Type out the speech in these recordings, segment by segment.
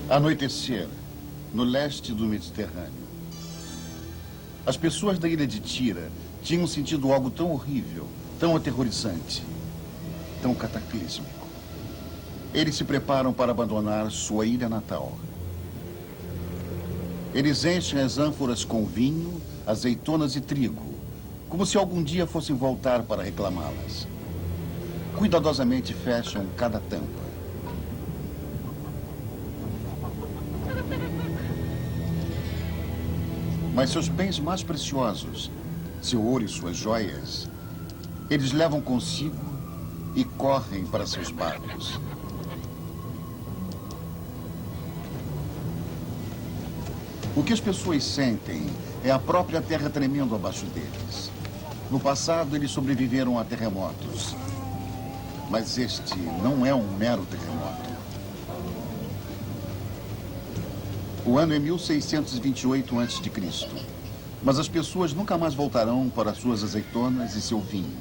Anoitecer, no leste do Mediterrâneo. As pessoas da ilha de Tira tinham sentido algo tão horrível, tão aterrorizante, tão cataclísmico. Eles se preparam para abandonar sua ilha natal. Eles enchem as ânforas com vinho, azeitonas e trigo, como se algum dia fossem voltar para reclamá-las. Cuidadosamente fecham cada tampa. Mas seus bens mais preciosos, seu ouro e suas joias, eles levam consigo e correm para seus barcos. O que as pessoas sentem é a própria terra tremendo abaixo deles. No passado, eles sobreviveram a terremotos. Mas este não é um mero terremoto. O ano é 1628 a.C. Mas as pessoas nunca mais voltarão para suas azeitonas e seu vinho.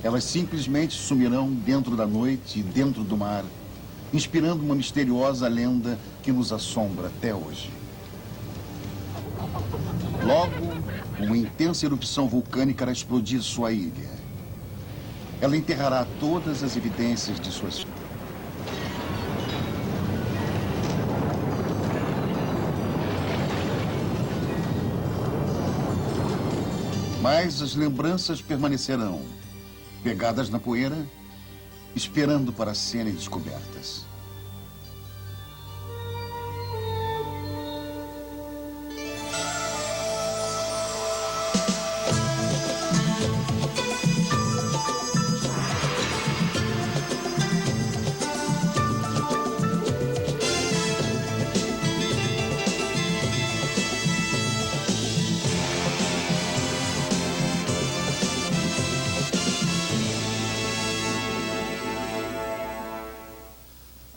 Elas simplesmente sumirão dentro da noite e dentro do mar, inspirando uma misteriosa lenda que nos assombra até hoje. Logo, uma intensa erupção vulcânica irá explodir sua ilha. Ela enterrará todas as evidências de suas... Mas as lembranças permanecerão, pegadas na poeira, esperando para serem descobertas.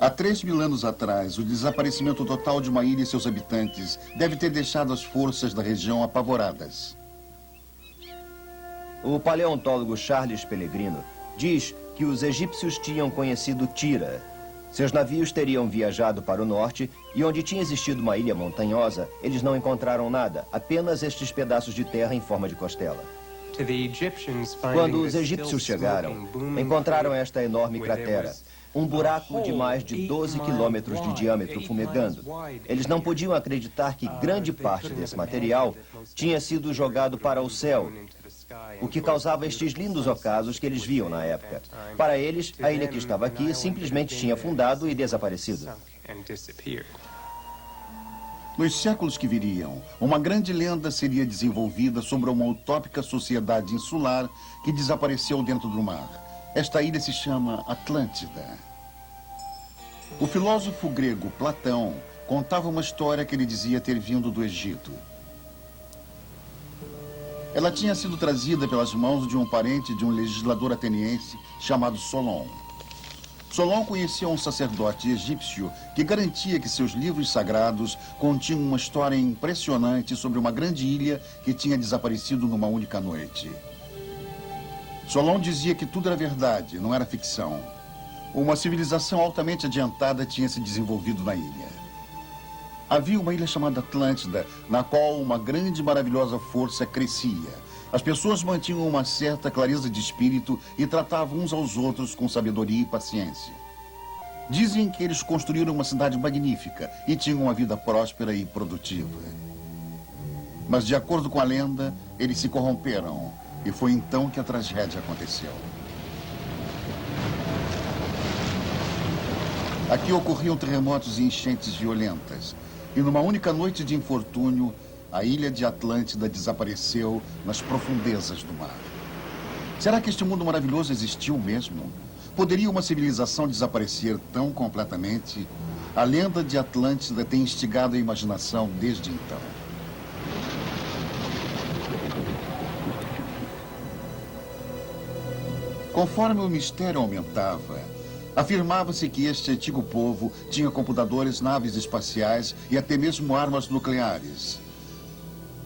Há 3.000 anos atrás, o desaparecimento total de uma ilha e seus habitantes deve ter deixado as forças da região apavoradas. O paleontólogo Charles Pellegrino diz que os egípcios tinham conhecido Tira. Seus navios teriam viajado para o norte e onde tinha existido uma ilha montanhosa, eles não encontraram nada, apenas estes pedaços de terra em forma de costela. Quando os egípcios chegaram, encontraram esta enorme cratera. Um buraco de mais de 12 quilômetros de diâmetro fumegando. Eles não podiam acreditar que grande parte desse material tinha sido jogado para o céu, o que causava estes lindos ocasos que eles viam na época. Para eles, a ilha que estava aqui simplesmente tinha afundado e desaparecido. Nos séculos que viriam, uma grande lenda seria desenvolvida sobre uma utópica sociedade insular que desapareceu dentro do mar. Esta ilha se chama Atlântida. O filósofo grego Platão contava uma história que ele dizia ter vindo do Egito. Ela tinha sido trazida pelas mãos de um parente de um legislador ateniense chamado Solon. Solon conhecia um sacerdote egípcio que garantia que seus livros sagrados continham uma história impressionante sobre uma grande ilha que tinha desaparecido numa única noite. Solon dizia que tudo era verdade, não era ficção. Uma civilização altamente adiantada tinha se desenvolvido na ilha. Havia uma ilha chamada Atlântida, na qual uma grande e maravilhosa força crescia. As pessoas mantinham uma certa clareza de espírito e tratavam uns aos outros com sabedoria e paciência. Dizem que eles construíram uma cidade magnífica e tinham uma vida próspera e produtiva. Mas, de acordo com a lenda, eles se corromperam. E foi então que a tragédia aconteceu. Aqui ocorriam terremotos e enchentes violentas. E numa única noite de infortúnio, a ilha de Atlântida desapareceu nas profundezas do mar. Será que este mundo maravilhoso existiu mesmo? Poderia uma civilização desaparecer tão completamente? A lenda de Atlântida tem instigado a imaginação desde então. Conforme o mistério aumentava, afirmava-se que este antigo povo tinha computadores, naves espaciais e até mesmo armas nucleares.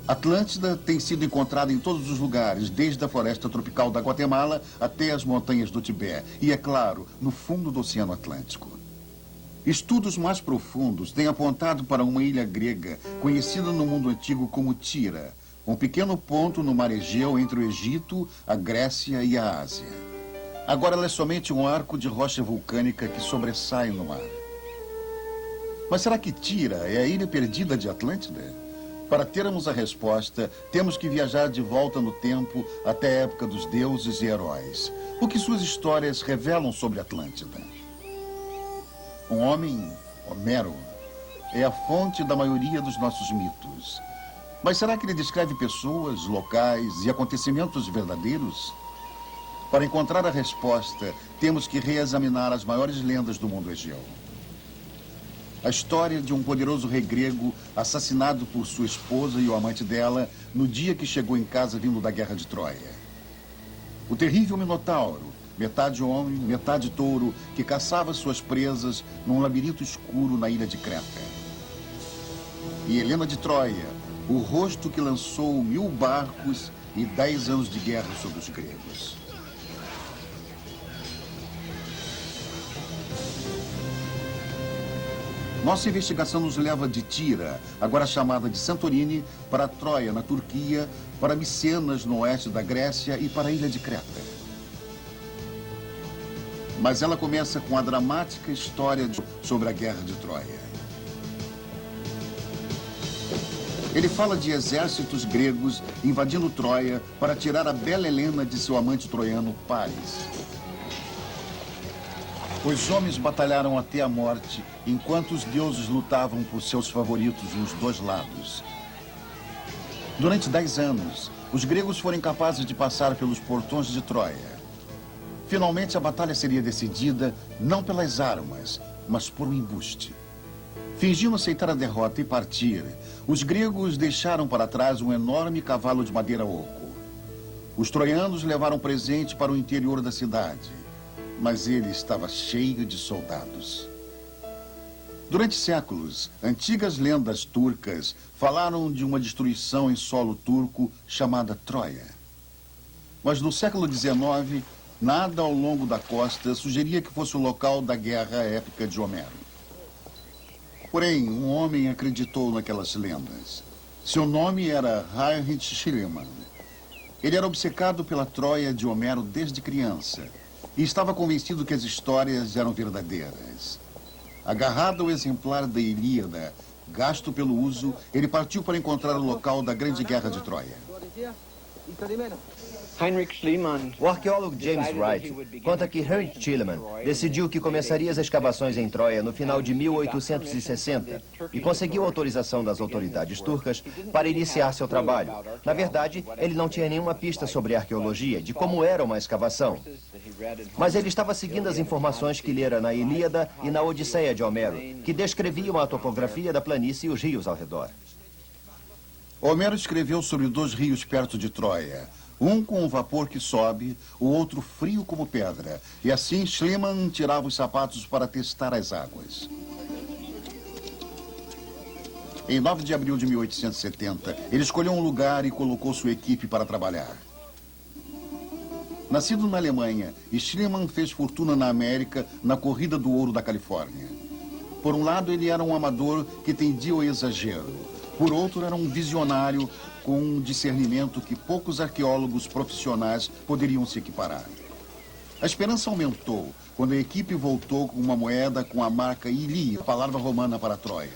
Atlântida tem sido encontrada em todos os lugares, desde a floresta tropical da Guatemala até as montanhas do Tibete. E, é claro, no fundo do Oceano Atlântico. Estudos mais profundos têm apontado para uma ilha grega conhecida no mundo antigo como Tira, um pequeno ponto no mar Egeu entre o Egito, a Grécia e a Ásia. Agora ela é somente um arco de rocha vulcânica que sobressai no mar. Mas será que Tira é a ilha perdida de Atlântida? Para termos a resposta, temos que viajar de volta no tempo até a época dos deuses e heróis. O que suas histórias revelam sobre Atlântida? Um homem, Homero, é a fonte da maioria dos nossos mitos. Mas será que ele descreve pessoas, locais e acontecimentos verdadeiros? Para encontrar a resposta, temos que reexaminar as maiores lendas do mundo Egeu. A história de um poderoso rei grego assassinado por sua esposa e o amante dela no dia que chegou em casa vindo da guerra de Troia. O terrível Minotauro, metade homem, metade touro, que caçava suas presas num labirinto escuro na ilha de Creta. E Helena de Troia, o rosto que lançou 1000 barcos e 10 anos de guerra sobre os gregos. Nossa investigação nos leva de Tira, agora chamada de Santorini, para Troia, na Turquia, para Micenas, no oeste da Grécia e para a ilha de Creta. Mas ela começa com a dramática história sobre a Guerra de Troia. Ele fala de exércitos gregos invadindo Troia para tirar a bela Helena de seu amante troiano, Paris. Os homens batalharam até a morte, enquanto os deuses lutavam por seus favoritos nos dois lados. Durante 10 anos, os gregos foram incapazes de passar pelos portões de Troia. Finalmente, a batalha seria decidida não pelas armas, mas por um embuste. Fingindo aceitar a derrota e partir, os gregos deixaram para trás um enorme cavalo de madeira oco. Os troianos levaram presente para o interior da cidade, mas ele estava cheio de soldados. Durante séculos, antigas lendas turcas falaram de uma destruição em solo turco chamada Troia. Mas no século XIX, nada ao longo da costa sugeria que fosse o local da guerra épica de Homero. Porém, um homem acreditou naquelas lendas. Seu nome era Heinrich Schliemann. Ele era obcecado pela Troia de Homero desde criança e estava convencido que as histórias eram verdadeiras. Agarrado ao exemplar da Ilíada, gasto pelo uso, ele partiu para encontrar o local da Grande Guerra de Troia. O arqueólogo James Wright conta que Heinrich Schliemann decidiu que começaria as escavações em Troia no final de 1860 e conseguiu autorização das autoridades turcas para iniciar seu trabalho. Na verdade, ele não tinha nenhuma pista sobre arqueologia, de como era uma escavação. Mas ele estava seguindo as informações que lera na Ilíada e na Odisseia de Homero, que descreviam a topografia da planície e os rios ao redor. Homero escreveu sobre 2 rios perto de Troia. Um com um vapor que sobe, o outro frio como pedra. E assim Schliemann tirava os sapatos para testar as águas. Em 9 de abril de 1870, ele escolheu um lugar e colocou sua equipe para trabalhar. Nascido na Alemanha, Schliemann fez fortuna na América na corrida do ouro da Califórnia. Por um lado, ele era um amador que tendia ao exagero. Por outro, era um visionário com um discernimento que poucos arqueólogos profissionais poderiam se equiparar. A esperança aumentou quando a equipe voltou com uma moeda com a marca Ili, palavra romana para Troia.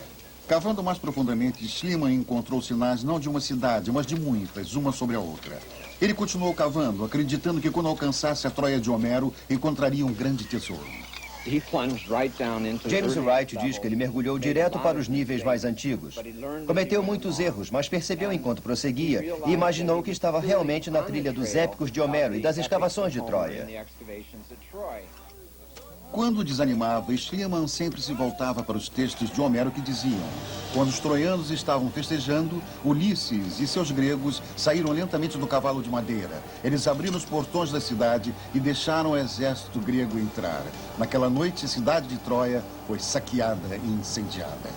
Cavando mais profundamente, Schliemann encontrou sinais não de uma cidade, mas de muitas, uma sobre a outra. Ele continuou cavando, acreditando que quando alcançasse a Troia de Homero, encontraria um grande tesouro. James Wright diz que ele mergulhou direto para os níveis mais antigos. Cometeu muitos erros, mas percebeu enquanto prosseguia e imaginou que estava realmente na trilha dos épicos de Homero e das escavações de Troia. Quando desanimava, Schliemann sempre se voltava para os textos de Homero que diziam: quando os troianos estavam festejando, Ulisses e seus gregos saíram lentamente do cavalo de madeira. Eles abriram os portões da cidade e deixaram o exército grego entrar. Naquela noite, a cidade de Troia foi saqueada e incendiada.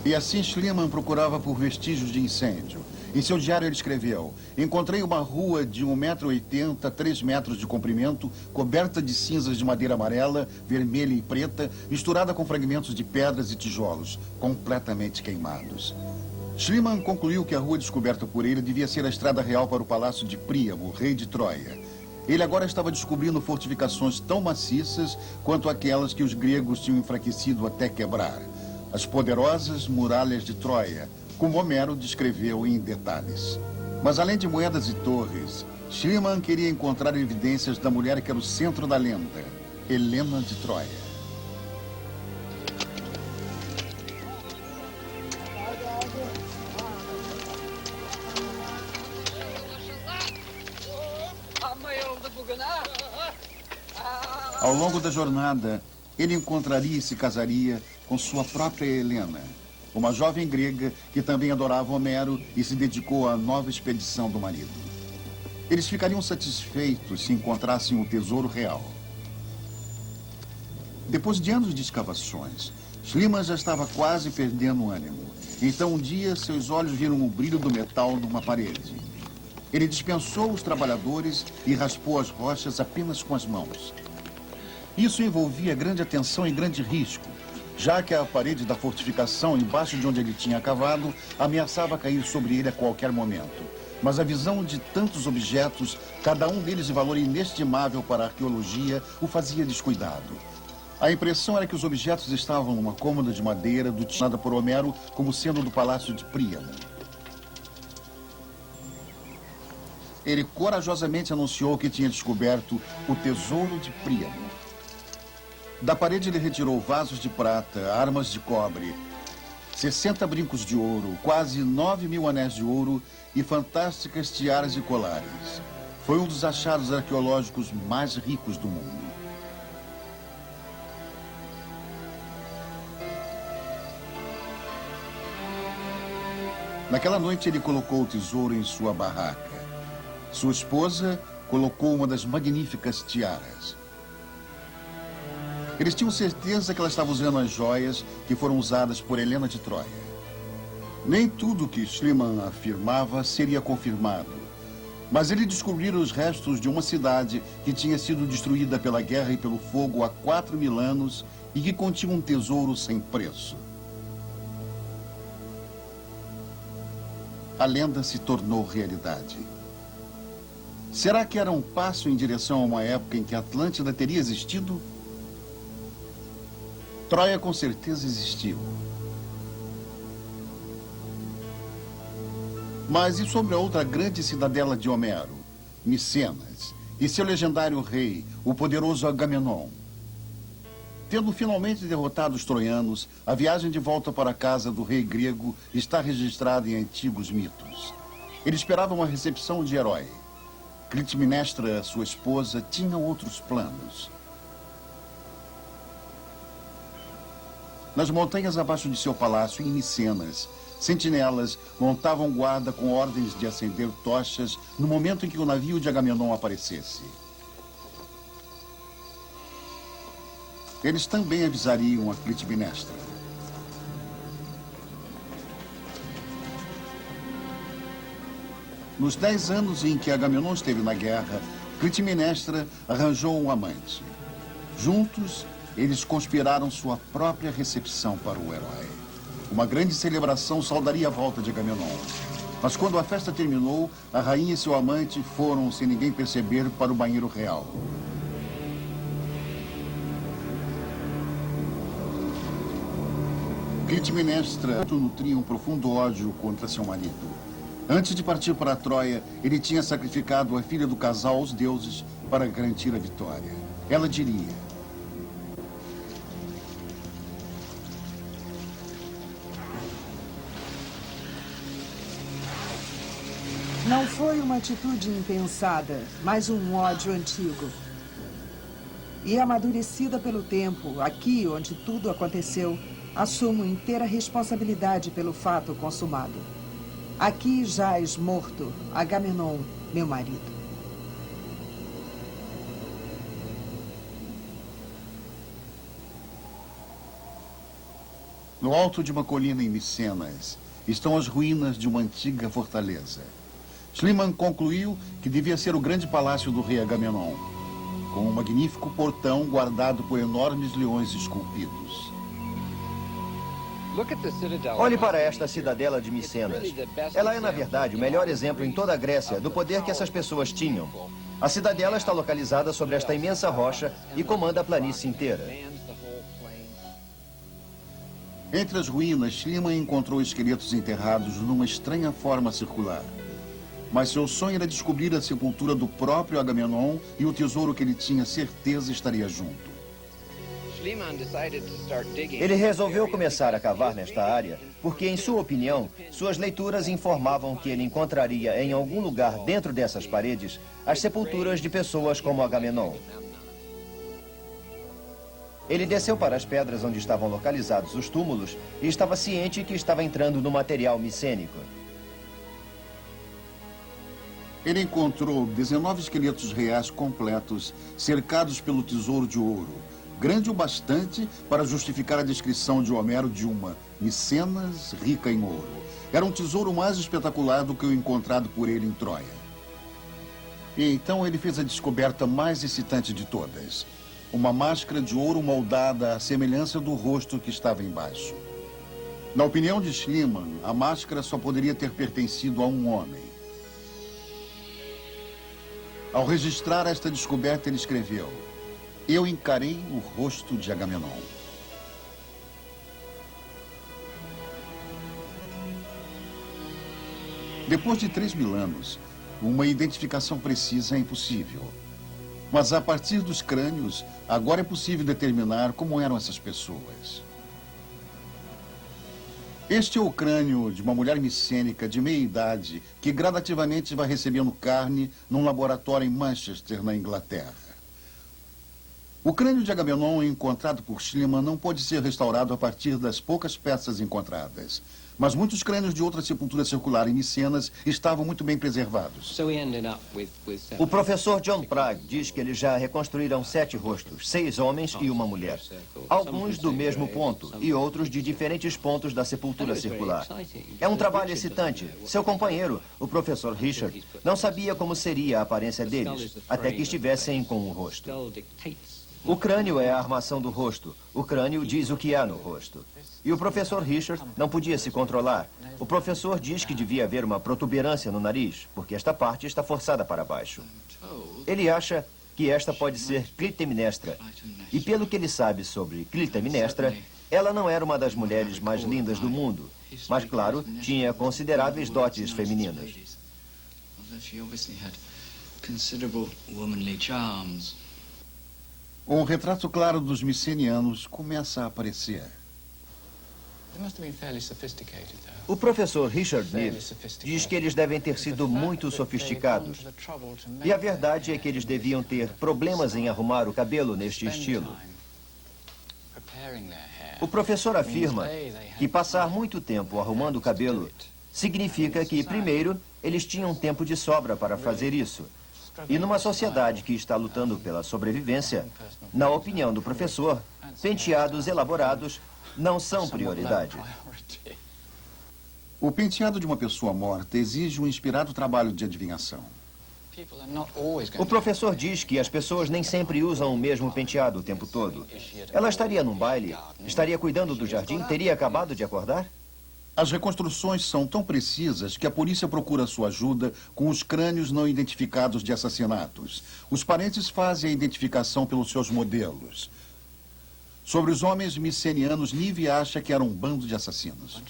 E assim Schliemann procurava por vestígios de incêndio. Em seu diário ele escreveu: encontrei uma rua de 1,80 m, 3 metros de comprimento, coberta de cinzas de madeira amarela, vermelha e preta, misturada com fragmentos de pedras e tijolos, completamente queimados. Schliemann concluiu que a rua descoberta por ele devia ser a estrada real para o palácio de Príamo, rei de Troia. Ele agora estava descobrindo fortificações tão maciças quanto aquelas que os gregos tinham enfraquecido até quebrar. As poderosas muralhas de Troia, como Homero descreveu em detalhes. Mas além de moedas e torres, Schliemann queria encontrar evidências da mulher que era o centro da lenda, Helena de Troia. Ao longo da jornada, ele encontraria e se casaria com sua própria Helena, uma jovem grega que também adorava Homero e se dedicou à nova expedição do marido. Eles ficariam satisfeitos se encontrassem o tesouro real. Depois de anos de escavações, Schliemann já estava quase perdendo o ânimo. Então, um dia, seus olhos viram o brilho do metal numa parede. Ele dispensou os trabalhadores e raspou as rochas apenas com as mãos. Isso envolvia grande atenção e grande risco, já que a parede da fortificação, embaixo de onde ele tinha cavado, ameaçava cair sobre ele a qualquer momento. Mas a visão de tantos objetos, cada um deles de valor inestimável para a arqueologia, o fazia descuidado. A impressão era que os objetos estavam numa cômoda de madeira destinada por Homero como sendo do palácio de Príamo. Ele corajosamente anunciou que tinha descoberto o tesouro de Príamo. Da parede ele retirou vasos de prata, armas de cobre, 60 brincos de ouro, quase 9.000 anéis de ouro e fantásticas tiaras e colares. Foi um dos achados arqueológicos mais ricos do mundo. Naquela noite ele colocou o tesouro em sua barraca. Sua esposa colocou uma das magníficas tiaras. Eles tinham certeza que ela estava usando as joias que foram usadas por Helena de Troia. Nem tudo que Schliemann afirmava seria confirmado, mas ele descobriu os restos de uma cidade que tinha sido destruída pela guerra e pelo fogo há 4.000 anos e que continha um tesouro sem preço. A lenda se tornou realidade. Será que era um passo em direção a uma época em que a Atlântida teria existido? Troia com certeza existiu. Mas e sobre a outra grande cidadela de Homero, Micenas, e seu legendário rei, o poderoso Agamenon? Tendo finalmente derrotado os troianos, a viagem de volta para a casa do rei grego está registrada em antigos mitos. Ele esperava uma recepção de herói. Clitemnestra, sua esposa, tinha outros planos. Nas montanhas abaixo de seu palácio, em Micenas, sentinelas montavam guarda com ordens de acender tochas no momento em que o navio de Agamenon aparecesse. Eles também avisariam a Clitemnestra. Nos 10 anos em que Agamenon esteve na guerra, Clitemnestra arranjou um amante. Juntos, eles conspiraram sua própria recepção para o herói. Uma grande celebração saudaria a volta de Agamenon. Mas quando a festa terminou, a rainha e seu amante foram, sem ninguém perceber, para o banheiro real. Clitemnestra nutria um profundo ódio contra seu marido. Antes de partir para Troia, ele tinha sacrificado a filha do casal aos deuses para garantir a vitória. Ela diria: não foi uma atitude impensada, mas um ódio antigo. E amadurecida pelo tempo, aqui onde tudo aconteceu, assumo inteira responsabilidade pelo fato consumado. Aqui jaz morto Agamenon, meu marido. No alto de uma colina em Micenas, estão as ruínas de uma antiga fortaleza. Schliemann concluiu que devia ser o grande palácio do rei Agamenon, com um magnífico portão guardado por enormes leões esculpidos. Olhe para esta cidadela de Micenas. Ela é, na verdade, o melhor exemplo em toda a Grécia do poder que essas pessoas tinham. A cidadela está localizada sobre esta imensa rocha e comanda a planície inteira. Entre as ruínas, Schliemann encontrou esqueletos enterrados numa estranha forma circular. Mas seu sonho era descobrir a sepultura do próprio Agamenon e o tesouro que ele tinha certeza estaria junto. Ele resolveu começar a cavar nesta área porque, em sua opinião, suas leituras informavam que ele encontraria em algum lugar dentro dessas paredes as sepulturas de pessoas como Agamenon. Ele desceu para as pedras onde estavam localizados os túmulos e estava ciente que estava entrando no material micênico. Ele encontrou 19 esqueletos reais completos, cercados pelo tesouro de ouro, grande o bastante para justificar a descrição de Homero de uma Micenas rica em ouro. Era um tesouro mais espetacular do que o encontrado por ele em Troia. E então ele fez a descoberta mais excitante de todas. Uma máscara de ouro moldada à semelhança do rosto que estava embaixo. Na opinião de Schliemann, a máscara só poderia ter pertencido a um homem. Ao registrar esta descoberta, ele escreveu: "Eu encarei o rosto de Agamenon." Depois de 3.000 anos, uma identificação precisa é impossível. Mas a partir dos crânios, agora é possível determinar como eram essas pessoas. Este é o crânio de uma mulher micênica de meia idade que gradativamente vai recebendo carne num laboratório em Manchester, na Inglaterra. O crânio de Agamenon encontrado por Schliemann não pode ser restaurado a partir das poucas peças encontradas. Mas muitos crânios de outra sepultura circular em Micenas estavam muito bem preservados. O professor John Prague diz que eles já reconstruíram 7 rostos, 6 homens e uma mulher. Alguns do mesmo ponto e outros de diferentes pontos da sepultura circular. É um trabalho excitante. Seu companheiro, o professor Richard, não sabia como seria a aparência deles, até que estivessem com o rosto. O crânio é a armação do rosto. O crânio diz o que há no rosto. E o professor Richard não podia se controlar. O professor diz que devia haver uma protuberância no nariz, porque esta parte está forçada para baixo. Ele acha que esta pode ser Clitemnestra. E pelo que ele sabe sobre Clitemnestra, ela não era uma das mulheres mais lindas do mundo, mas, claro, tinha consideráveis dotes femininas. Um retrato claro dos micenianos começa a aparecer. O professor Richard Neal diz que eles devem ter sido muito sofisticados. E a verdade é que eles deviam ter problemas em arrumar o cabelo neste estilo. O professor afirma que passar muito tempo arrumando o cabelo significa que, primeiro, eles tinham tempo de sobra para fazer isso. E numa sociedade que está lutando pela sobrevivência, na opinião do professor, penteados elaborados não são prioridade. O penteado de uma pessoa morta exige um inspirado trabalho de adivinhação. O professor diz que as pessoas nem sempre usam o mesmo penteado o tempo todo. Ela estaria num baile, estaria cuidando do jardim, teria acabado de acordar? As reconstruções são tão precisas que a polícia procura sua ajuda com os crânios não identificados de assassinatos. Os parentes fazem a identificação pelos seus modelos. Sobre os homens micenianos, Nive acha que era um bando de assassinos.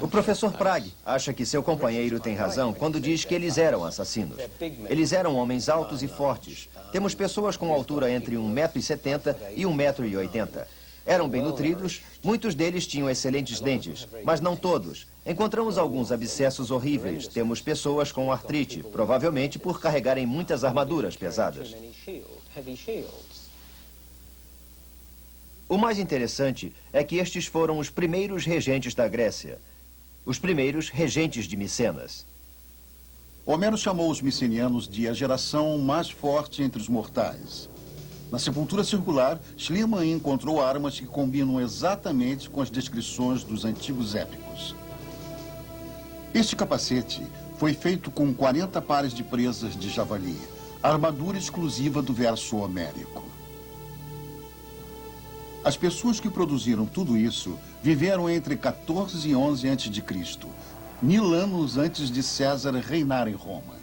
O professor Prague acha que seu companheiro tem razão quando diz que eles eram assassinos. Eles eram homens altos e fortes. Temos pessoas com altura entre 1,70 m e 1,80 m. Eram bem nutridos, muitos deles tinham excelentes dentes, mas não todos. Encontramos alguns abscessos horríveis. Temos pessoas com artrite, provavelmente por carregarem muitas armaduras pesadas. O mais interessante é que estes foram os primeiros regentes da Grécia. Os primeiros regentes de Micenas. Homero chamou os micenianos de a geração mais forte entre os mortais. Na sepultura circular, Schliemann encontrou armas que combinam exatamente com as descrições dos antigos épicos. Este capacete foi feito com 40 pares de presas de javali, armadura exclusiva do verso homérico. As pessoas que produziram tudo isso viveram entre 14 e 11 a.C., 1000 anos antes de César reinar em Roma.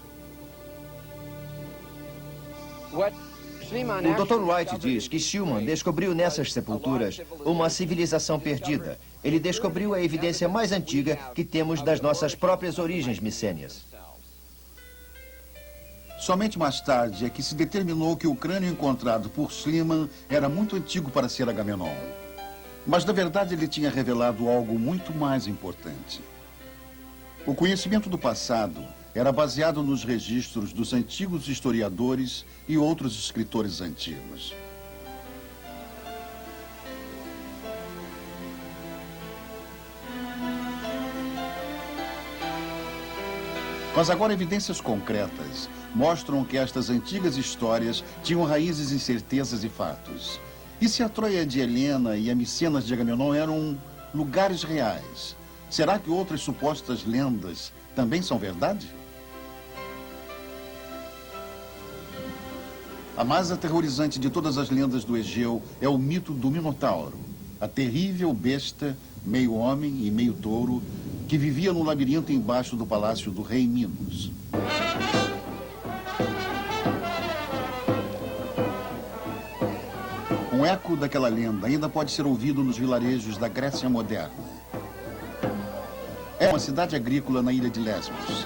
O Dr. White diz que Schliemann descobriu nessas sepulturas uma civilização perdida. Ele descobriu a evidência mais antiga que temos das nossas próprias origens micênias. Somente mais tarde é que se determinou que o crânio encontrado por Schliemann era muito antigo para ser Agamenon. Mas, na verdade, ele tinha revelado algo muito mais importante. O conhecimento do passado era baseado nos registros dos antigos historiadores e outros escritores antigos. Mas agora evidências concretas mostram que estas antigas histórias tinham raízes em certezas e fatos. E se a Troia de Helena e a Micenas de Agamenon eram lugares reais, será que outras supostas lendas também são verdade? A mais aterrorizante de todas as lendas do Egeu é o mito do Minotauro, a terrível besta, meio homem e meio touro, que vivia no labirinto embaixo do palácio do rei Minos. Um eco daquela lenda ainda pode ser ouvido nos vilarejos da Grécia moderna. É uma cidade agrícola na ilha de Lesbos.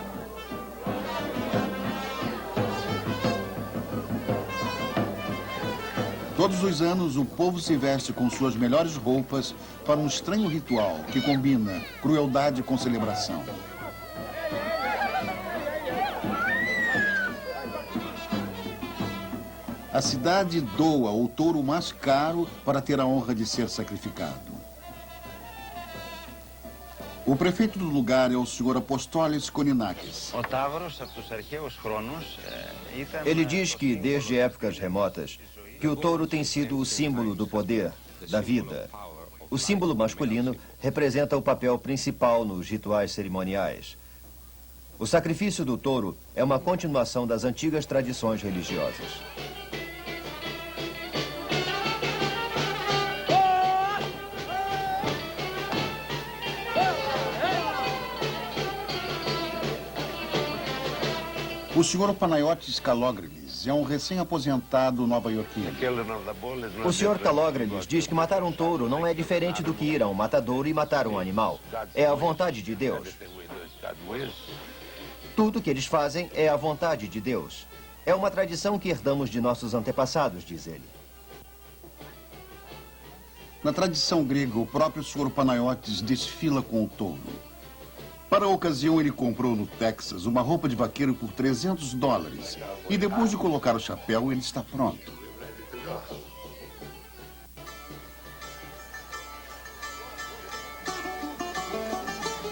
Todos os anos, o povo se veste com suas melhores roupas para um estranho ritual que combina crueldade com celebração. A cidade doa o touro mais caro para ter a honra de ser sacrificado. O prefeito do lugar é o Sr. Apostolis Koninakis. Ele diz que, desde épocas remotas, que o touro tem sido o símbolo do poder, da vida. O símbolo masculino representa o papel principal nos rituais cerimoniais. O sacrifício do touro é uma continuação das antigas tradições religiosas. O Sr. Panayotis Kalogrelis é um recém-aposentado nova-iorquino. O Sr. Kalogrelis diz que matar um touro não é diferente do que ir a um matadouro e matar um animal. É a vontade de Deus. Tudo que eles fazem é a vontade de Deus. É uma tradição que herdamos de nossos antepassados, diz ele. Na tradição grega, o próprio Sr. Panayotis desfila com o touro. Para a ocasião, ele comprou no Texas uma roupa de vaqueiro por $300. E depois de colocar o chapéu, ele está pronto.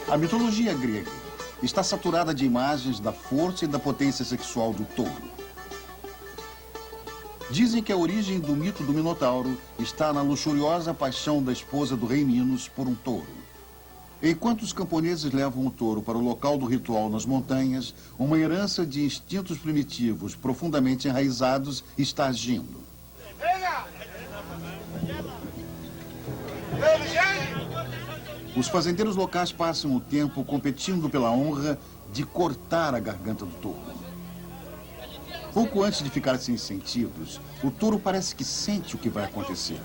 A mitologia grega está saturada de imagens da força e da potência sexual do touro. Dizem que a origem do mito do Minotauro está na luxuriosa paixão da esposa do rei Minos por um touro. Enquanto os camponeses levam o touro para o local do ritual nas montanhas, uma herança de instintos primitivos profundamente enraizados está agindo. Os fazendeiros locais passam o tempo competindo pela honra de cortar a garganta do touro. Pouco antes de ficar sem sentidos, o touro parece que sente o que vai acontecer.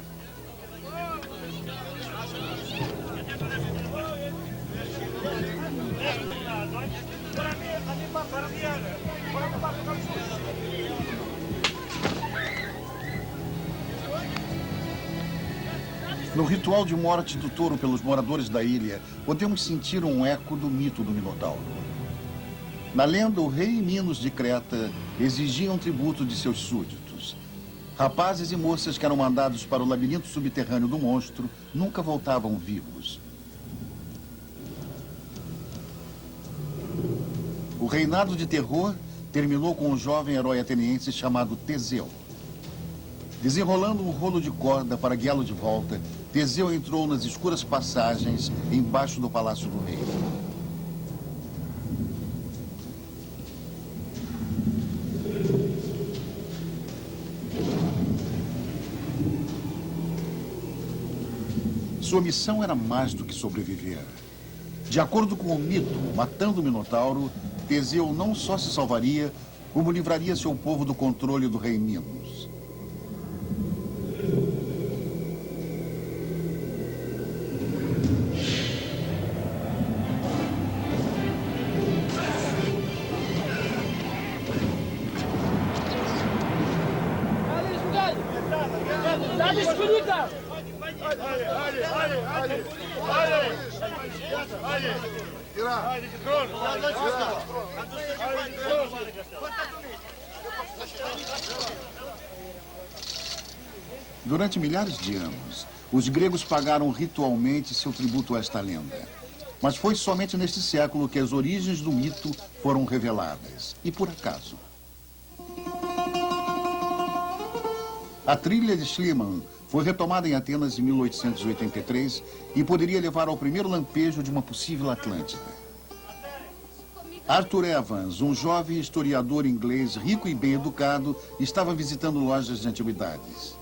No ritual de morte do touro pelos moradores da ilha, podemos sentir um eco do mito do Minotauro. Na lenda, o rei Minos de Creta exigia um tributo de seus súditos. Rapazes e moças que eram mandados para o labirinto subterrâneo do monstro nunca voltavam vivos. O reinado de terror terminou com um jovem herói ateniense chamado Teseu. Desenrolando um rolo de corda para guiá-lo de volta, Teseu entrou nas escuras passagens embaixo do palácio do rei. Sua missão era mais do que sobreviver. De acordo com o mito, matando o Minotauro, Teseu não só se salvaria, como livraria seu povo do controle do rei Minos. Durante milhares de anos, os gregos pagaram ritualmente seu tributo a esta lenda. Mas foi somente neste século que as origens do mito foram reveladas. E por acaso. A trilha de Schliemann foi retomada em Atenas em 1883 e poderia levar ao primeiro lampejo de uma possível Atlântida. Arthur Evans, um jovem historiador inglês rico e bem educado, estava visitando lojas de antiguidades.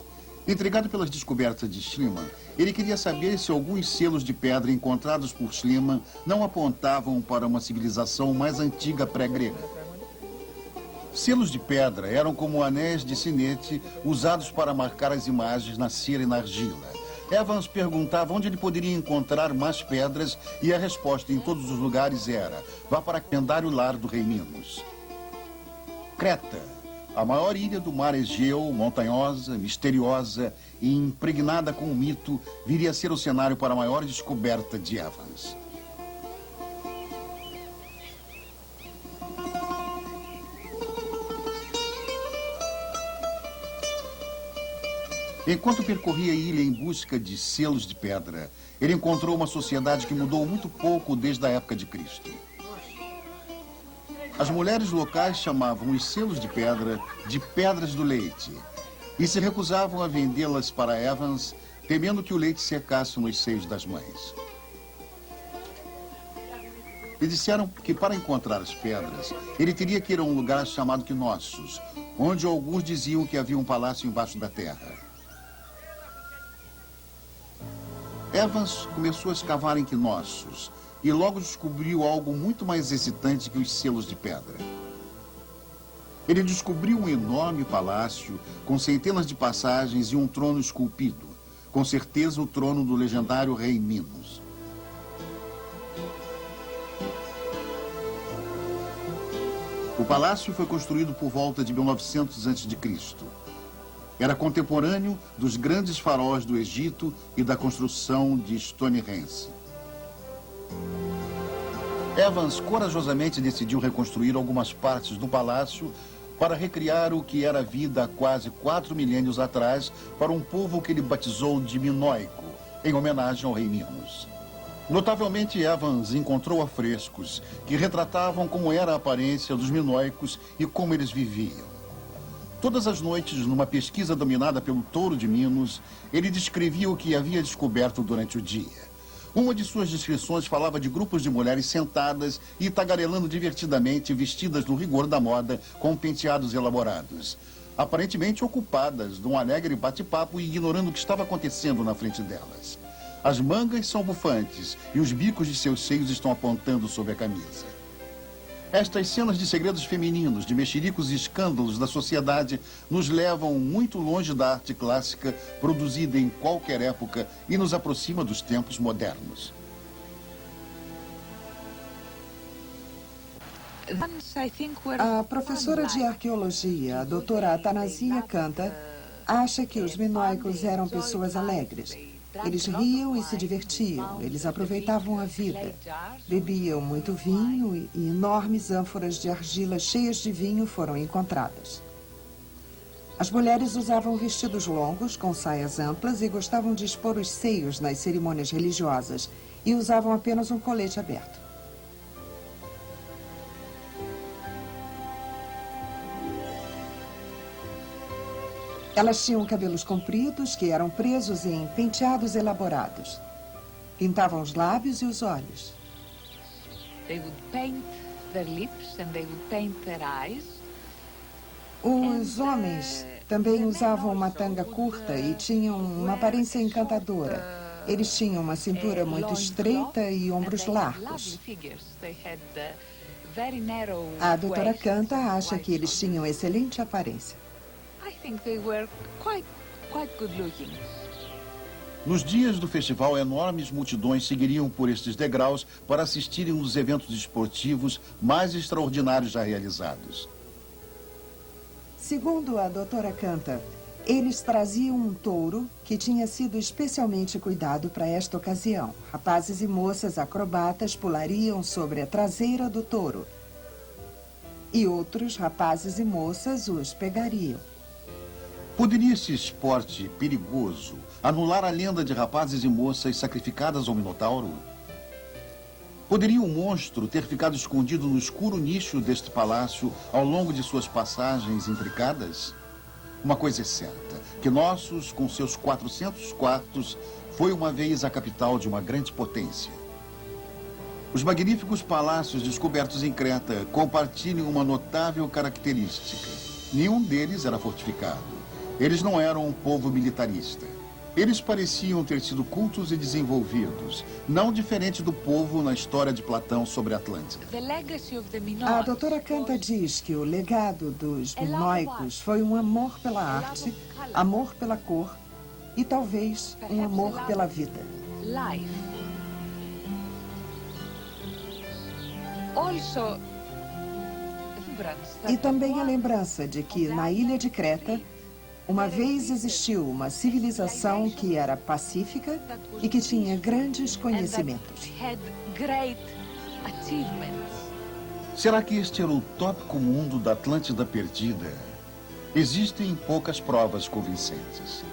Intrigado pelas descobertas de Schliemann, ele queria saber se alguns selos de pedra encontrados por Schliemann não apontavam para uma civilização mais antiga pré-grega. Selos de pedra eram como anéis de sinete usados para marcar as imagens na cera e na argila. Evans perguntava onde ele poderia encontrar mais pedras e a resposta em todos os lugares era: vá para o lendário lar do rei Minos. Creta, a maior ilha do mar Egeu, montanhosa, misteriosa e impregnada com o mito, viria a ser o cenário para a maior descoberta de Evans. Enquanto percorria a ilha em busca de selos de pedra, ele encontrou uma sociedade que mudou muito pouco desde a época de Cristo. As mulheres locais chamavam os selos de pedra de pedras do leite e se recusavam a vendê-las para Evans, temendo que o leite secasse nos seios das mães. Lhe disseram que para encontrar as pedras, ele teria que ir a um lugar chamado Knossos, onde alguns diziam que havia um palácio embaixo da terra. Evans começou a escavar em Knossos e logo descobriu algo muito mais excitante que os selos de pedra. Ele descobriu um enorme palácio com centenas de passagens e um trono esculpido, com certeza o trono do legendário rei Minos. O palácio foi construído por volta de 1900 a.C. Era contemporâneo dos grandes faraós do Egito e da construção de Stonehenge. Evans corajosamente decidiu reconstruir algumas partes do palácio para recriar o que era a vida há quase 4 milênios atrás para um povo que ele batizou de minoico, em homenagem ao rei Minos. Notavelmente, Evans encontrou afrescos que retratavam como era a aparência dos minoicos e como eles viviam. Todas as noites, numa pesquisa dominada pelo touro de Minos, ele descrevia o que havia descoberto durante o dia. Uma de suas descrições falava de grupos de mulheres sentadas e tagarelando divertidamente, vestidas no rigor da moda, com penteados elaborados. Aparentemente ocupadas num alegre bate-papo e ignorando o que estava acontecendo na frente delas. As mangas são bufantes e os bicos de seus seios estão apontando sob a camisa. Estas cenas de segredos femininos, de mexericos e escândalos da sociedade nos levam muito longe da arte clássica produzida em qualquer época e nos aproxima dos tempos modernos. A professora de arqueologia, a doutora Athanasia Canta, acha que os minoicos eram pessoas alegres. Eles riam e se divertiam, eles aproveitavam a vida. Bebiam muito vinho e enormes ânforas de argila cheias de vinho foram encontradas. As mulheres usavam vestidos longos com saias amplas e gostavam de expor os seios nas cerimônias religiosas e usavam apenas um colete aberto. Elas tinham cabelos compridos que eram presos em penteados elaborados. Pintavam os lábios e os olhos. They would paint their lips and they would paint their eyes. Os homens também usavam uma tanga curta e tinham uma aparência encantadora. Eles tinham uma cintura muito estreita e ombros largos. A doutora Kanta acha que eles tinham excelente aparência. I think they were quite good looking. Nos dias do festival, enormes multidões seguiriam por estes degraus para assistirem um dos eventos esportivos mais extraordinários já realizados. Segundo a doutora Kanta, eles traziam um touro que tinha sido especialmente cuidado para esta ocasião. Rapazes e moças acrobatas pulariam sobre a traseira do touro. E outros rapazes e moças os pegariam. Poderia esse esporte perigoso anular a lenda de rapazes e moças sacrificadas ao Minotauro? Poderia o monstro ter ficado escondido no escuro nicho deste palácio ao longo de suas passagens intricadas? Uma coisa é certa, que Knossos, com seus 400 quartos, foi uma vez a capital de uma grande potência. Os magníficos palácios descobertos em Creta compartilham uma notável característica. Nenhum deles era fortificado. Eles não eram um povo militarista. Eles pareciam ter sido cultos e desenvolvidos, não diferente do povo na história de Platão sobre a Atlântida. A doutora Kanta diz que o legado dos minoicos foi um amor pela arte, amor pela cor e talvez um amor pela vida. E também a lembrança de que na ilha de Creta, uma vez existiu uma civilização que era pacífica e que tinha grandes conhecimentos. Será que este era o utópico mundo da Atlântida perdida? Existem poucas provas convincentes.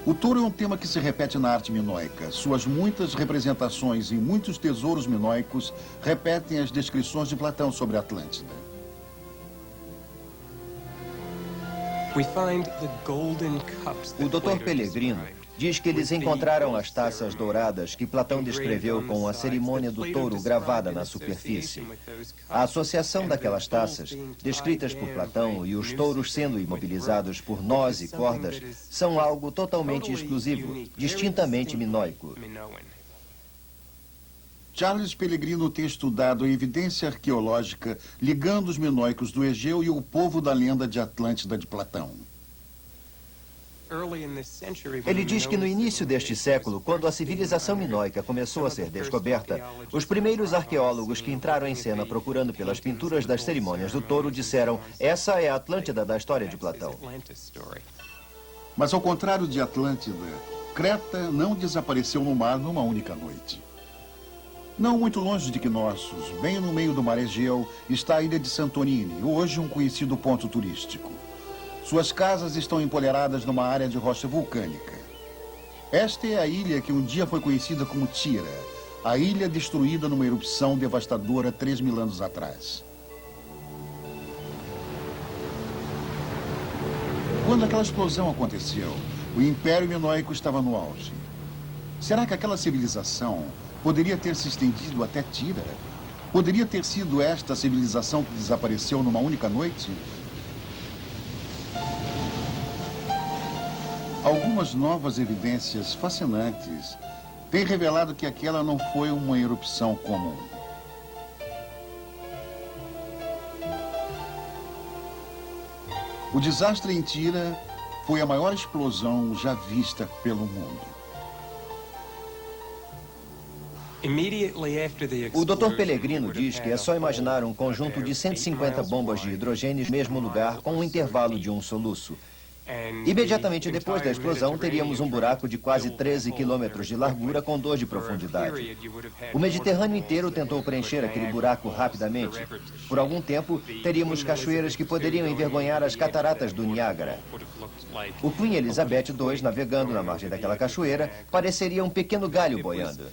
O touro é um tema que se repete na arte minoica. Suas muitas representações e muitos tesouros minoicos repetem as descrições de Platão sobre a Atlântida. O Dr. Pellegrino diz que eles encontraram as taças douradas que Platão descreveu com a cerimônia do touro gravada na superfície. A associação daquelas taças, descritas por Platão, e os touros sendo imobilizados por nós e cordas, são algo totalmente exclusivo, distintamente minoico. Charles Pellegrino tem estudado a evidência arqueológica ligando os minoicos do Egeu e o povo da lenda de Atlântida de Platão. Ele diz que no início deste século, quando a civilização minoica começou a ser descoberta, os primeiros arqueólogos que entraram em cena procurando pelas pinturas das cerimônias do touro disseram: essa é a Atlântida da história de Platão. Mas ao contrário de Atlântida, Creta não desapareceu no mar numa única noite. Não muito longe de Knossos, bem no meio do mar Egeu, está a ilha de Santorini, hoje um conhecido ponto turístico. Suas casas estão empoleiradas numa área de rocha vulcânica. Esta é a ilha que um dia foi conhecida como Tira, a ilha destruída numa erupção devastadora 3.000 anos atrás. Quando aquela explosão aconteceu, o Império Minoico estava no auge. Será que aquela civilização poderia ter se estendido até Tira? Poderia ter sido esta a civilização que desapareceu numa única noite? Algumas novas evidências fascinantes têm revelado que aquela não foi uma erupção comum. O desastre em Tira foi a maior explosão já vista pelo mundo. O Dr. Pellegrino diz que é só imaginar um conjunto de 150 bombas de hidrogênio no mesmo lugar com um intervalo de um soluço. Imediatamente depois da explosão, teríamos um buraco de quase 13 quilômetros de largura com 2 de profundidade. O Mediterrâneo inteiro tentou preencher aquele buraco rapidamente. Por algum tempo, teríamos cachoeiras que poderiam envergonhar as cataratas do Niágara. O Queen Elizabeth II, navegando na margem daquela cachoeira, pareceria um pequeno galho boiando.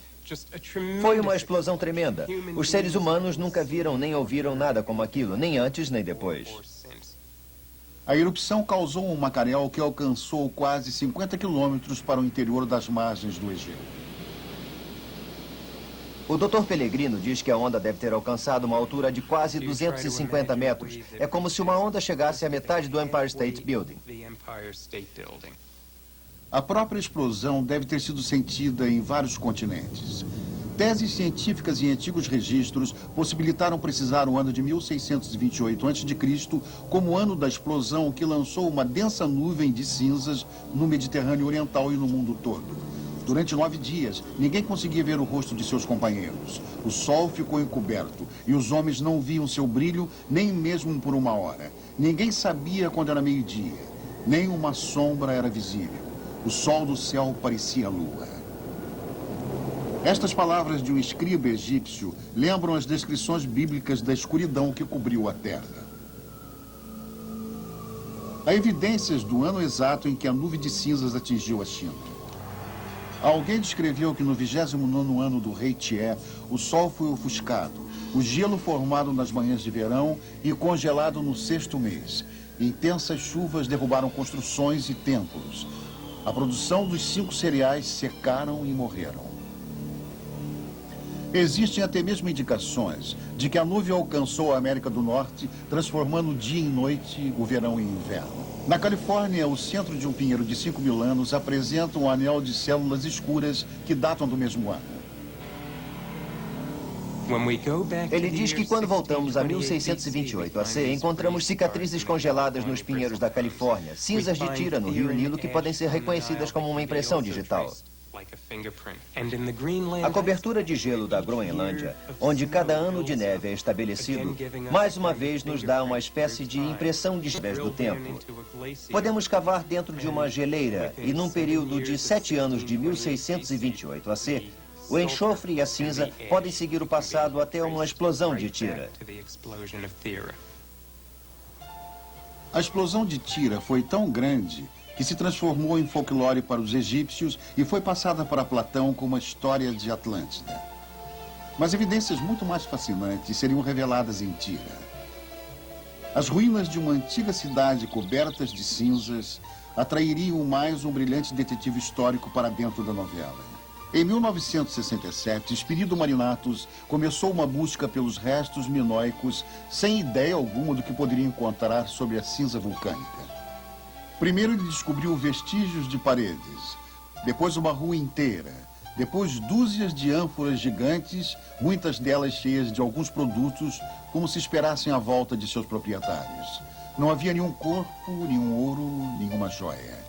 Foi uma explosão tremenda. Os seres humanos nunca viram nem ouviram nada como aquilo, nem antes nem depois. A erupção causou um macarel que alcançou quase 50 quilômetros para o interior das margens do Egeu. O Dr. Pellegrino diz que a onda deve ter alcançado uma altura de quase 250 metros. É como se uma onda chegasse à metade do Empire State Building. A própria explosão deve ter sido sentida em vários continentes. Teses científicas e antigos registros possibilitaram precisar o ano de 1628 a.C. como ano da explosão que lançou uma densa nuvem de cinzas no Mediterrâneo Oriental e no mundo todo. Durante 9 dias, ninguém conseguia ver o rosto de seus companheiros. O sol ficou encoberto e os homens não viam seu brilho nem mesmo por uma hora. Ninguém sabia quando era meio-dia. Nem uma sombra era visível. O sol do céu parecia a lua. Estas palavras de um escriba egípcio lembram as descrições bíblicas da escuridão que cobriu a terra. Há evidências do ano exato em que a nuvem de cinzas atingiu a China. Alguém descreveu que no 29º ano do rei Tié, o sol foi ofuscado, o gelo formado nas manhãs de verão e congelado no 6º mês. Intensas chuvas derrubaram construções e templos. A produção dos 5 cereais secaram e morreram. Existem até mesmo indicações de que a nuvem alcançou a América do Norte, transformando dia em noite, o verão em inverno. Na Califórnia, o centro de um pinheiro de 5.000 anos apresenta um anel de células escuras que datam do mesmo ano. Ele diz que quando voltamos a 1628 AC, encontramos cicatrizes congeladas nos pinheiros da Califórnia, cinzas de tira no rio Nilo que podem ser reconhecidas como uma impressão digital. A cobertura de gelo da Groenlândia, onde cada ano de neve é estabelecido, mais uma vez nos dá uma espécie de impressão de geleiras do tempo. Podemos cavar dentro de uma geleira e, num período de 7 anos de 1628 AC, o enxofre e a cinza podem seguir o passado até uma explosão de tira. A explosão de Tira foi tão grande que se transformou em folclore para os egípcios e foi passada para Platão como a história de Atlântida. Mas evidências muito mais fascinantes seriam reveladas em Tira. As ruínas de uma antiga cidade cobertas de cinzas atrairiam mais um brilhante detetive histórico para dentro da novela. Em 1967, Spirido Marinatus começou uma busca pelos restos minoicos sem ideia alguma do que poderia encontrar sobre a cinza vulcânica. Primeiro ele descobriu vestígios de paredes, depois uma rua inteira, depois dúzias de ânforas gigantes, muitas delas cheias de alguns produtos, como se esperassem a volta de seus proprietários. Não havia nenhum corpo, nenhum ouro, nenhuma joia.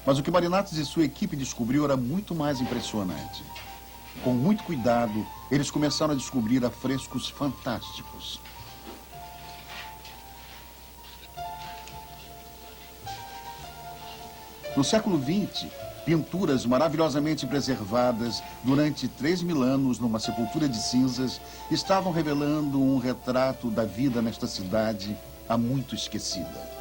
Mas o que Marinatus e sua equipe descobriu era muito mais impressionante. Com muito cuidado, eles começaram a descobrir afrescos fantásticos. No século XX, pinturas maravilhosamente preservadas durante 3.000 anos numa sepultura de cinzas estavam revelando um retrato da vida nesta cidade há muito esquecida.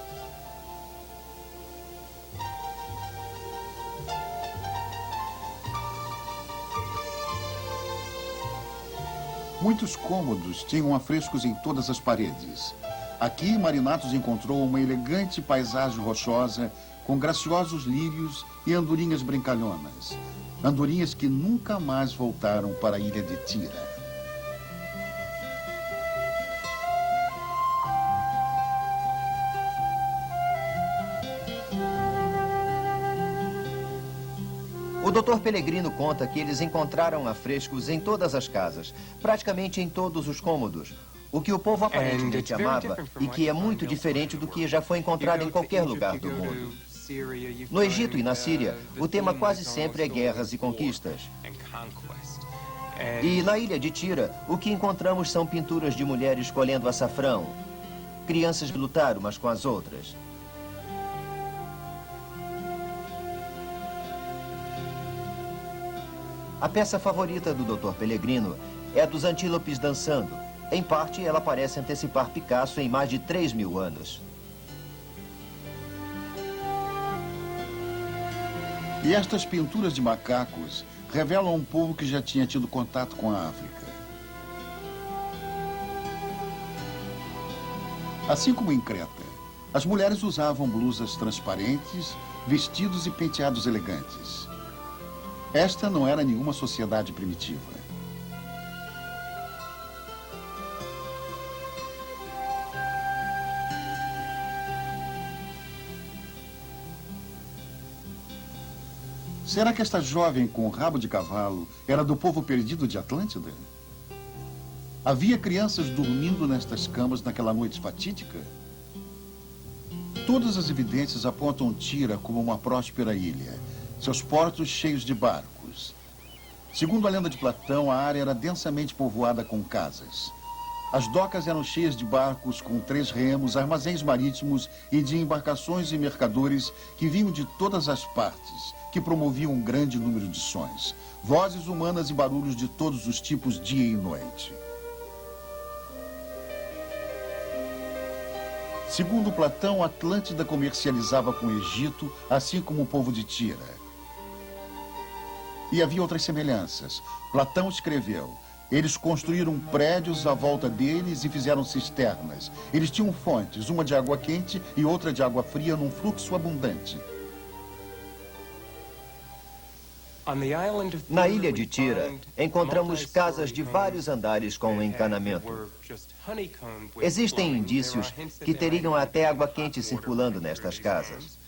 Muitos cômodos tinham afrescos em todas as paredes. Aqui, Marinatus encontrou uma elegante paisagem rochosa com graciosos lírios e andorinhas brincalhonas. Andorinhas que nunca mais voltaram para a ilha de Tira. O Dr. Pellegrino conta que eles encontraram afrescos em todas as casas, praticamente em todos os cômodos, o que o povo aparentemente amava e que é muito diferente do que já foi encontrado em qualquer lugar do mundo. No Egito e na Síria, o tema quase sempre é guerras e conquistas. E na ilha de Tira, o que encontramos são pinturas de mulheres colhendo açafrão, crianças que lutaram umas com as outras. A peça favorita do Dr. Pellegrino é a dos antílopes dançando. Em parte, ela parece antecipar Picasso em mais de 3.000 anos. E estas pinturas de macacos revelam um povo que já tinha tido contato com a África. Assim como em Creta, as mulheres usavam blusas transparentes, vestidos e penteados elegantes. Esta não era nenhuma sociedade primitiva. Será que esta jovem com rabo de cavalo era do povo perdido de Atlântida? Havia crianças dormindo nestas camas naquela noite fatídica? Todas as evidências apontam Tira como uma próspera ilha, seus portos cheios de barcos. Segundo a lenda de Platão, a área era densamente povoada com casas. As docas eram cheias de barcos com 3 remos, armazéns marítimos e de embarcações e mercadores que vinham de todas as partes, que promoviam um grande número de sons, vozes humanas e barulhos de todos os tipos dia e noite. Segundo Platão, Atlântida comercializava com o Egito, assim como o povo de Tira. E havia outras semelhanças. Platão escreveu: eles construíram prédios à volta deles e fizeram cisternas. Eles tinham fontes, uma de água quente e outra de água fria num fluxo abundante. Na ilha de Tira, encontramos casas de vários andares com encanamento. Existem indícios que teriam até água quente circulando nestas casas.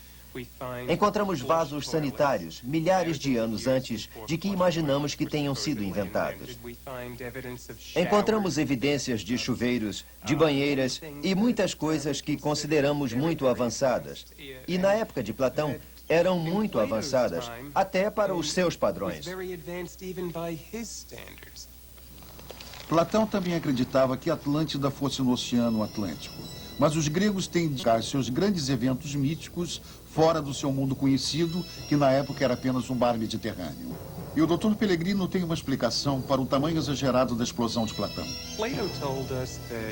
Encontramos vasos sanitários milhares de anos antes de que imaginamos que tenham sido inventados. Encontramos evidências de chuveiros, de banheiras e muitas coisas que consideramos muito avançadas. E na época de Platão, eram muito avançadas, até para os seus padrões. Platão também acreditava que Atlântida fosse no Oceano Atlântico. Mas os gregos têm de indicar seus grandes eventos míticos fora do seu mundo conhecido, que na época era apenas um mar Mediterrâneo. E o Dr. Pellegrino tem uma explicação para o tamanho exagerado da explosão de Platão.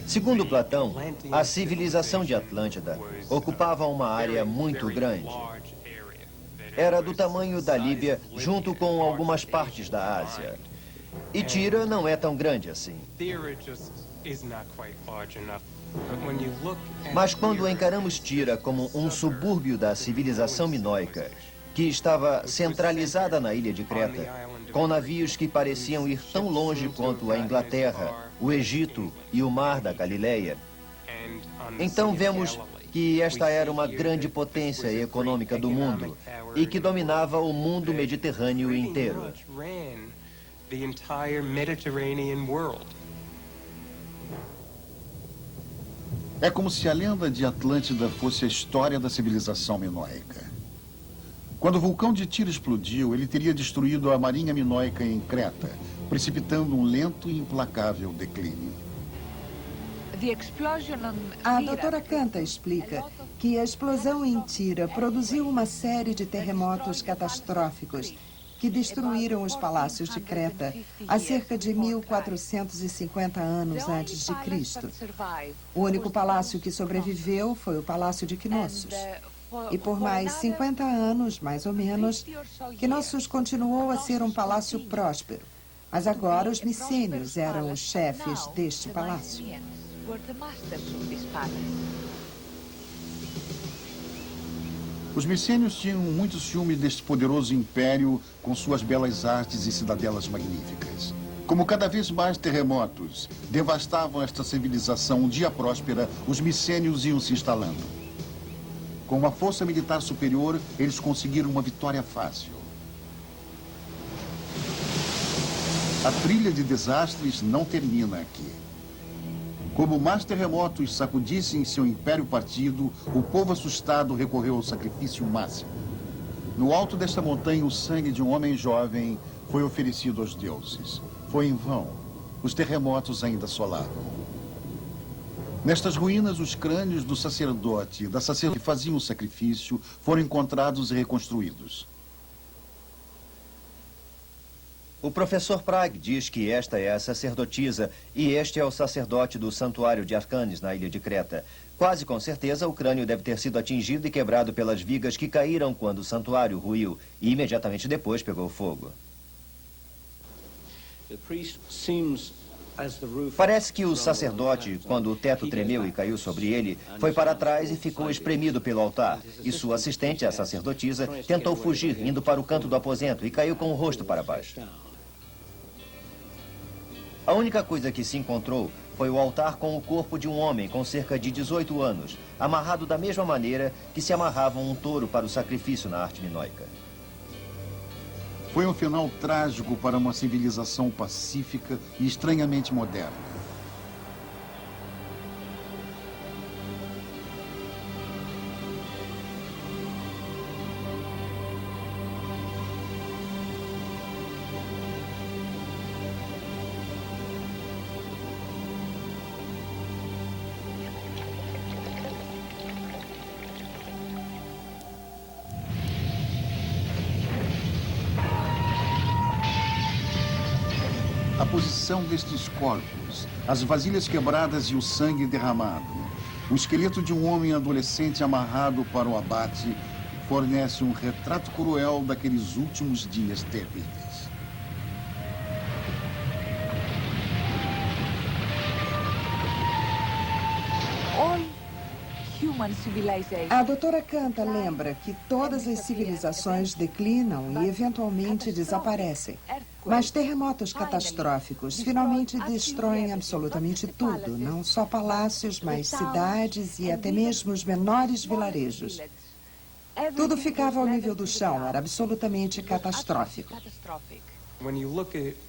Segundo Platão, a civilização de Atlântida ocupava uma área muito grande. Era do tamanho da Líbia, junto com algumas partes da Ásia. E Tira não é tão grande assim. Mas quando encaramos Tira como um subúrbio da civilização minoica, que estava centralizada na ilha de Creta, com navios que pareciam ir tão longe quanto a Inglaterra, o Egito e o Mar da Galileia, então vemos que esta era uma grande potência econômica do mundo e que dominava o mundo mediterrâneo inteiro. É como se a lenda de Atlântida fosse a história da civilização minoica. Quando o vulcão de Tira explodiu, ele teria destruído a marinha minoica em Creta, precipitando um lento e implacável declínio. A doutora Canta explica que a explosão em Tira produziu uma série de terremotos catastróficos que destruíram os palácios de Creta há cerca de 1450 anos antes de Cristo. O único palácio que sobreviveu foi o Palácio de Knossos. E por mais 50 anos, mais ou menos, Knossos continuou a ser um palácio próspero. Mas agora os micênios eram os chefes deste palácio. Os micênios tinham muito ciúme deste poderoso império com suas belas artes e cidadelas magníficas. Como cada vez mais terremotos devastavam esta civilização um dia próspera, os micênios iam se instalando. Com uma força militar superior, eles conseguiram uma vitória fácil. A trilha de desastres não termina aqui. Como mais terremotos sacudissem seu império partido, o povo assustado recorreu ao sacrifício máximo. No alto desta montanha, o sangue de um homem jovem foi oferecido aos deuses. Foi em vão. Os terremotos ainda assolavam. Nestas ruínas, os crânios do sacerdote e da sacerdotisa que faziam o sacrifício foram encontrados e reconstruídos. O professor Prague diz que esta é a sacerdotisa e este é o sacerdote do santuário de Arcanes, na ilha de Creta. Quase com certeza, o crânio deve ter sido atingido e quebrado pelas vigas que caíram quando o santuário ruiu e imediatamente depois pegou fogo. Parece que o sacerdote, quando o teto tremeu e caiu sobre ele, foi para trás e ficou espremido pelo altar. E sua assistente, a sacerdotisa, tentou fugir, indo para o canto do aposento e caiu com o rosto para baixo. A única coisa que se encontrou foi o altar com o corpo de um homem com cerca de 18 anos, amarrado da mesma maneira que se amarrava um touro para o sacrifício na arte minoica. Foi um final trágico para uma civilização pacífica e estranhamente moderna. A posição destes corpos, as vasilhas quebradas e o sangue derramado, o esqueleto de um homem adolescente amarrado para o abate, fornece um retrato cruel daqueles últimos dias terríveis. All human civilizations. A doutora Kanta lembra que todas as civilizações declinam e eventualmente desaparecem. Mas terremotos catastróficos finalmente destroem absolutamente tudo, não só palácios, mas cidades e até mesmo os menores vilarejos. Tudo ficava ao nível do chão, era absolutamente catastrófico.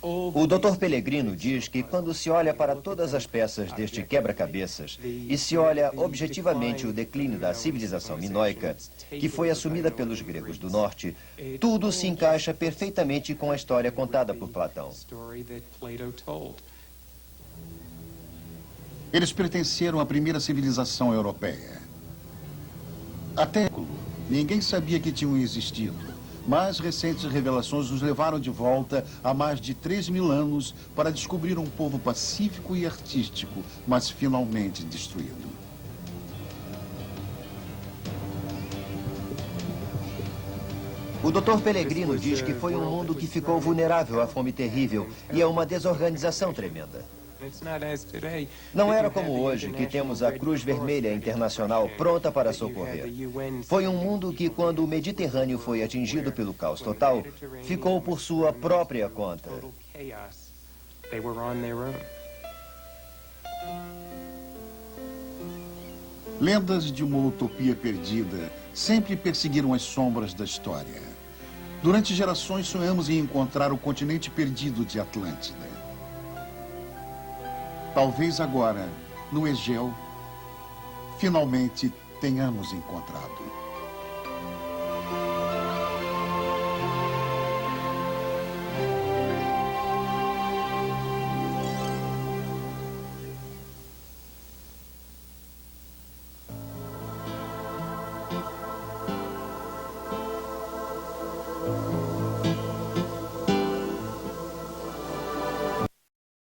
O Dr. Pellegrino diz que quando se olha para todas as peças deste quebra-cabeças e se olha objetivamente o declínio da civilização minoica, que foi assumida pelos gregos do norte, tudo se encaixa perfeitamente com a história contada por Platão. Eles pertenceram à primeira civilização europeia. Até ninguém sabia que tinham existido. Mas recentes revelações nos levaram de volta há mais de 3.000 anos para descobrir um povo pacífico e artístico, mas finalmente destruído. O Dr. Pellegrino diz que foi um mundo que ficou vulnerável à fome terrível e a uma desorganização tremenda. Não era como hoje, que temos a Cruz Vermelha Internacional pronta para socorrer. Foi um mundo que, quando o Mediterrâneo foi atingido pelo caos total, ficou por sua própria conta. Lendas de uma utopia perdida sempre perseguiram as sombras da história. Durante gerações sonhamos em encontrar o continente perdido de Atlântida. Talvez agora, no Egeu, finalmente tenhamos encontrado.